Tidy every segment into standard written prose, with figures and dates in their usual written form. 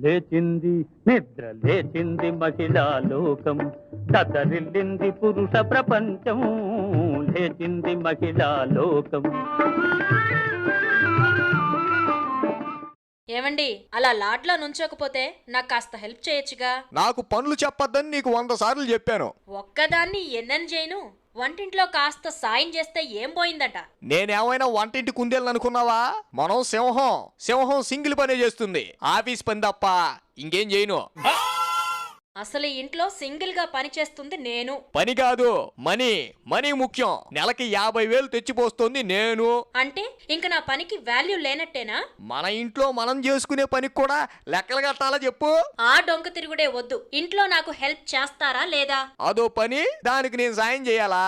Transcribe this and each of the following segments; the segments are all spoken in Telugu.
లేచింది నిద్ర లేచింది మహిళా లోకం, దతరిల్లింది పురుష ప్రపంచం, లేచింది మహిళా లోకం. ఏమండి, అలా లాడ్లో నుంచోకపోతే నాకు కాస్త హెల్ప్ చేయొచ్చుగా. నాకు పనులు చెప్పొద్దని నీకు 100 సార్లు చెప్పాను. ఒక్కదాన్ని ఎన్నని చేయను. వంటింట్లో కాస్త సాయం చేస్తే ఏం పోయిందట. నేనేమైనా వంటింటి కుందేలు అనుకున్నావా? మనం సింహం సింగిల్ పనే చేస్తుంది, ఆఫీస్ పని తప్ప ఇంకేం చేయను. అసలు ఇంట్లో సింగిల్ గా పని చేస్తుంది నేను. పని కాదు, మనీ ముఖ్యం. నెలకి 50,000 తెచ్చిపోస్తుంది నేను. అంటే ఇంక నా పనికి వాల్యూ లేనట్టేనా? మన ఇంట్లో మనం చేసుకునే పనికి కూడా లెక్కలు కట్టాలా చెప్పు. ఆ డొంక తిరుగుడే వద్దు. ఇంట్లో నాకు హెల్ప్ చేస్తారా లేదా? అదో పని, దానికి నేను సాయం చేయాలా?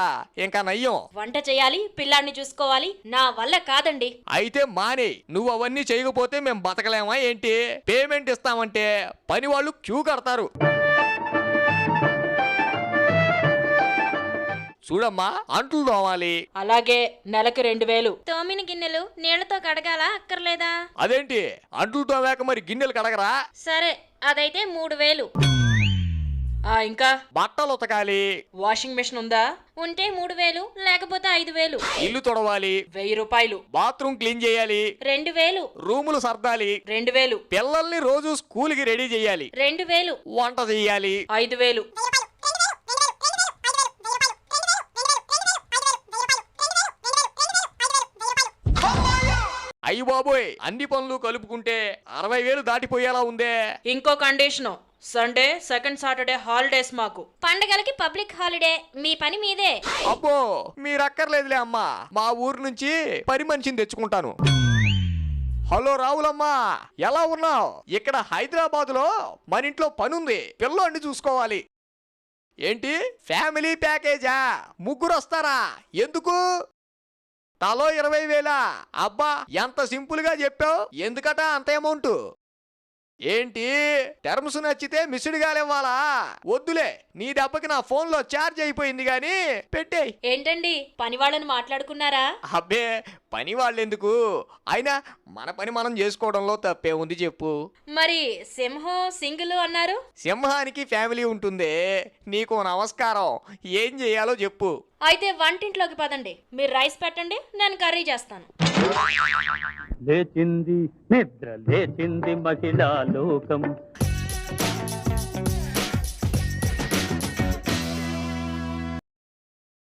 ఇంకా నయ్యం. వంట చేయాలి, పిల్లాన్ని చూసుకోవాలి, నా వల్ల కాదండి. అయితే మానే. నువ్వు అవన్నీ చేయకపోతే మేము బతకలేమా ఏంటి? పేమెంట్ ఇస్తామంటే పని వాళ్ళు క్యూ కడతారు. చూడమ్మా, అంట్లు తోమాలి. అలాగే, నెలకి 2,000. తోమిన గిన్నెలు నీళ్లతో కడగాలా అక్కర్లేదా? అదేంటి, అంట్లు తోమాక మరి గిన్నెలు కడగరా? సరే, అదైతే 3,000. ఇంకా బట్టలు ఉతకాలి. వాషింగ్ మెషిన్ ఉందా? ఉంటే 3,000, లేకపోతే 5,000. ఇల్లు తొడవాలి. 1,000 రూపాయలు. బాత్రూమ్ క్లీన్ చేయాలి. 2,000. రూములు సర్దాలి. 2,000. పిల్లల్ని రోజు స్కూల్ కి రెడీ చేయాలి. 2,000. వంట చెయ్యాలి. 5,000. అయ్యి బాబోయ్, అన్ని పనులు కలుపుకుంటే 60,000 దాటిపోయేలా ఉందే. ఇంకో condition, Sunday, second Saturday holidays మాకు. పండగలకి పబ్లిక్ హాలిడే. మీ పని మీదే. అబ్బో, మీరక్కర్లేదులే అమ్మా, మా ఊరు నుంచి పని మనిషిని తెచ్చుకుంటాను. హలో రావులమ్మా, ఎలా ఉన్నావు? ఇక్కడ హైదరాబాద్ లో మన ఇంట్లో పనుంది, పిల్లోడిని చూసుకోవాలి. ఏంటి, ఫ్యామిలీ ప్యాకేజా? ముగ్గురు వస్తారా? ఎందుకు? తలో 20,000? అబ్బా, ఎంత సింపుల్ గా చెప్పావు. ఎందుకట అంత అమౌంట్? ఏంటి, టర్మ్స్ నచ్చితే మిస్డ్ కాలివ్వాలా? వద్దులే, నీ దెబ్బకి నా ఫోన్ లో ఛార్జ్ అయిపోయింది గాని పెట్టేయ్. ఏంటండి, పని వాళ్ళని మాట్లాడుకున్నారా? అబ్బే, పని వాళ్ళెందుకు, అయినా మన పని మనం చేసుకోవడంలో తప్పే ఉంది చెప్పు. మరి సింహం సింగిల్ అన్నారు. సింహానికి ఫ్యామిలీ ఉంటుంది. నీకు నమస్కారం, ఏం చేయాలో చెప్పు. అయితే వంటింట్లోకి పదండి. మీరు రైస్ పెట్టండి, నేను కర్రీ చేస్తాను. లేచింది నిద్ర లేచింది మహిళా లోకం,